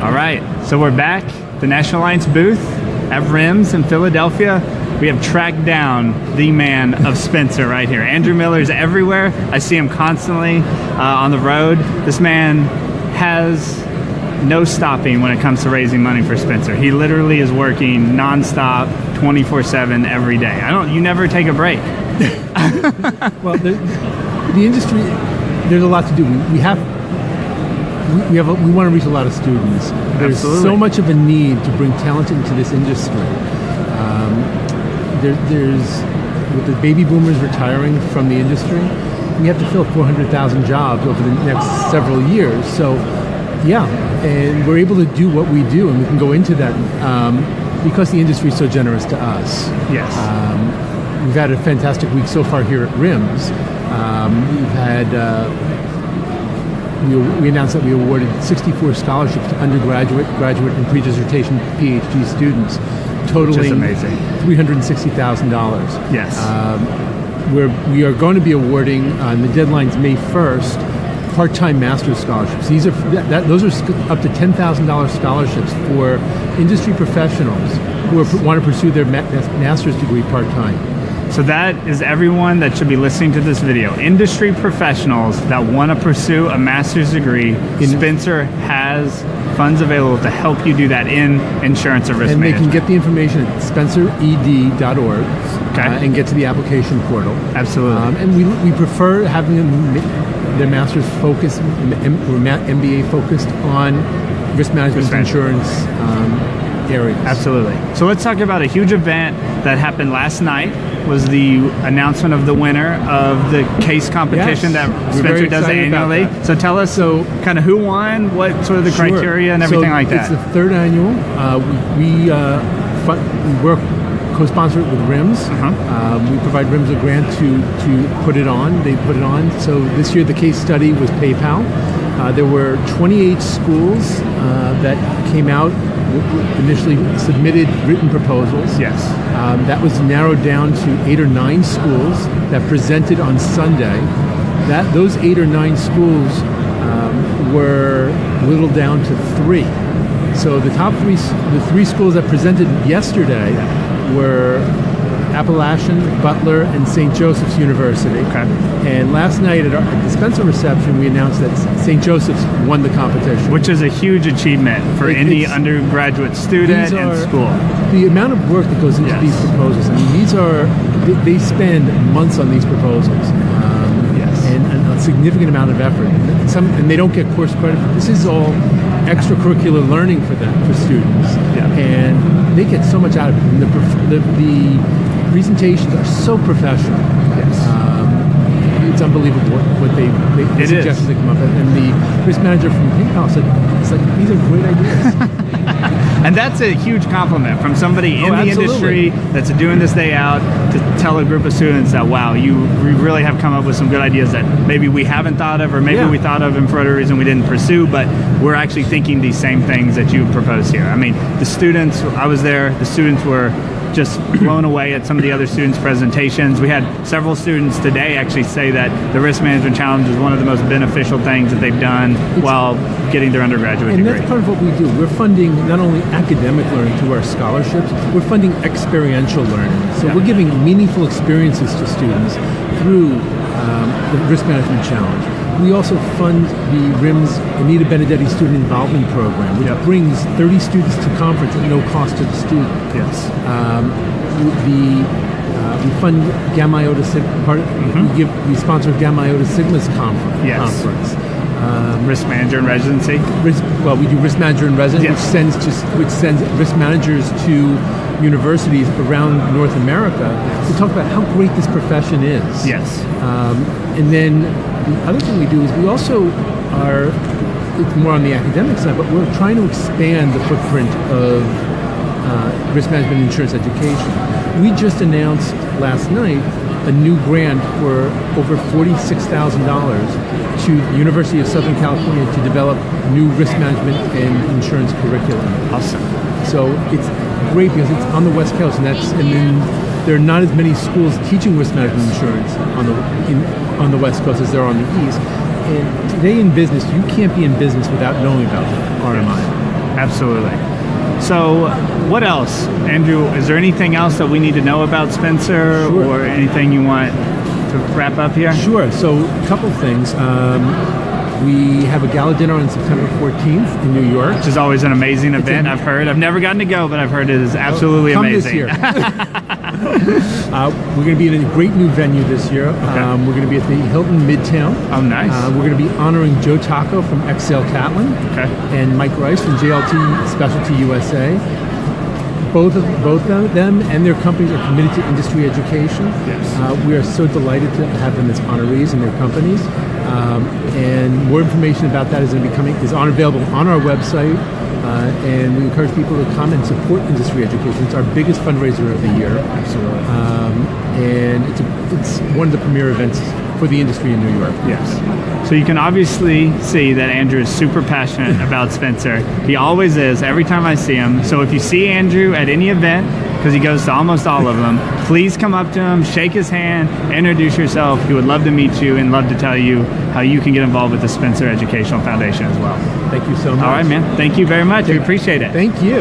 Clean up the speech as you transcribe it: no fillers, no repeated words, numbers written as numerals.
All right, so we're back, the National Alliance booth at RIMS in Philadelphia. We have tracked down the man of Spencer right here. Andrew Miller's everywhere. I see him constantly on the road. This man has no stopping when it comes to raising money for Spencer. He literally is working nonstop, 24/7 every day. You never take a break. Well, the industry, there's a lot to do. We want to reach a lot of students. There's Absolutely. so much of a need to bring talent into this industry. There's with the baby boomers retiring from the industry, we have to fill 400,000 jobs over the next several years. So, yeah, and we're able to do what we do, and we can go into that because the industry is so generous to us. Yes. We've had a fantastic week so far here at RIMS. We've had. We announced that we awarded 64 scholarships to undergraduate, graduate, and pre-dissertation PhD students, totaling $360,000. Yes. We are going to be awarding, the deadline's May 1st, part-time master's scholarships. Those are up to $10,000 scholarships for industry professionals who want to pursue their master's degree part-time. So that is everyone that should be listening to this video. Industry professionals that want to pursue a master's degree, Spencer has funds available to help you do that in insurance or risk management. And they can get the information at spencered.org and get to the application portal. Absolutely. And we prefer having their master's focused or MBA focused on risk management insurance areas. Absolutely. So let's talk about a huge event that happened last night. Was the announcement of the winner of the case competition that Spencer does annually. So tell us kind of who won, what sort of the criteria and everything like that. It's the third annual. We work co-sponsored with RIMS. We provide RIMS a grant to put it on. They put it on. So this year the case study was PayPal. There were 28 schools that came out, initially submitted written proposals. Yes. That was narrowed down to 8 or 9 schools that presented on Sunday. Those 8 or 9 schools were whittled down to 3. So the three schools that presented yesterday were Appalachian, Butler, and St. Joseph's University. Okay. And last night at the Spencer reception, we announced that St. Joseph's won the competition. Which is a huge achievement for any undergraduate student in school. The amount of work that goes into these proposals, I mean, they spend months on these proposals. And a significant amount of effort. And they don't get course credit. This is all extracurricular learning for them, for students. And they get so much out of it. And the presentations are so professional. It's unbelievable what the suggestions they come up with. And the risk manager from PayPal said, these are great ideas. And that's a huge compliment from somebody in the industry that's doing this day out to tell a group of students that, wow, you really have come up with some good ideas that maybe we haven't thought of, or maybe we thought of and for whatever reason we didn't pursue, but we're actually thinking these same things that you proposed here. I mean, the students, I was there, the students were just blown away at some of the other students' presentations. We had several students today actually say that the Risk Management Challenge is one of the most beneficial things that they've done while getting their undergraduate degree. And that's part of what we do. We're funding not only academic learning through our scholarships, we're funding experiential learning. So we're giving meaningful experiences to students through the Risk Management Challenge. We also fund the RIMS Anita Benedetti Student Involvement Program, which brings 30 students to conference at no cost to the student. Yes. We fund Gamma Iota Sigma. We sponsor Gamma Iota Sigma's conference. Risk manager in residency. We do risk manager in residence, which sends risk managers to universities around North America to talk about how great this profession is. Yes. And then the other thing we do is we also are, it's more on the academic side, but we're trying to expand the footprint of risk management insurance education. We just announced last night a new grant for over $46,000 to the University of Southern California to develop new risk management and insurance curriculum. Awesome. So it's great because it's on the West Coast, and then there are not as many schools teaching risk management insurance on the West Coast as there are on the East. And today in business, you can't be in business without knowing about RMI. Absolutely. So what else, Andrew? Is there anything else that we need to know about Spencer, or anything you want to wrap up here? Sure. So a couple things. We have a gala dinner on September 14th in New York. Which is always an amazing event, I've heard. I've never gotten to go, but I've heard it is absolutely amazing. This year. We're going to be in a great new venue this year. Okay. We're going to be at the Hilton Midtown. Oh, nice. We're going to be honoring Joe Taco from XL Catlin, and Mike Rice from JLT Specialty USA. Both of them and their companies are committed to industry education. Yes. We are so delighted to have them as honorees in their companies. And more information about that is available on our website. And we encourage people to come and support industry education. It's our biggest fundraiser of the year. Absolutely. And it's one of the premier events for the industry in New York. Yes. So you can obviously see that Andrew is super passionate about Spencer. He always is, every time I see him. So if you see Andrew at any event, because he goes to almost all of them, please come up to him, shake his hand, introduce yourself. He would love to meet you and love to tell you how you can get involved with the Spencer Educational Foundation as well. Thank you so much. All right, man. Thank you very much. We appreciate it. Thank you.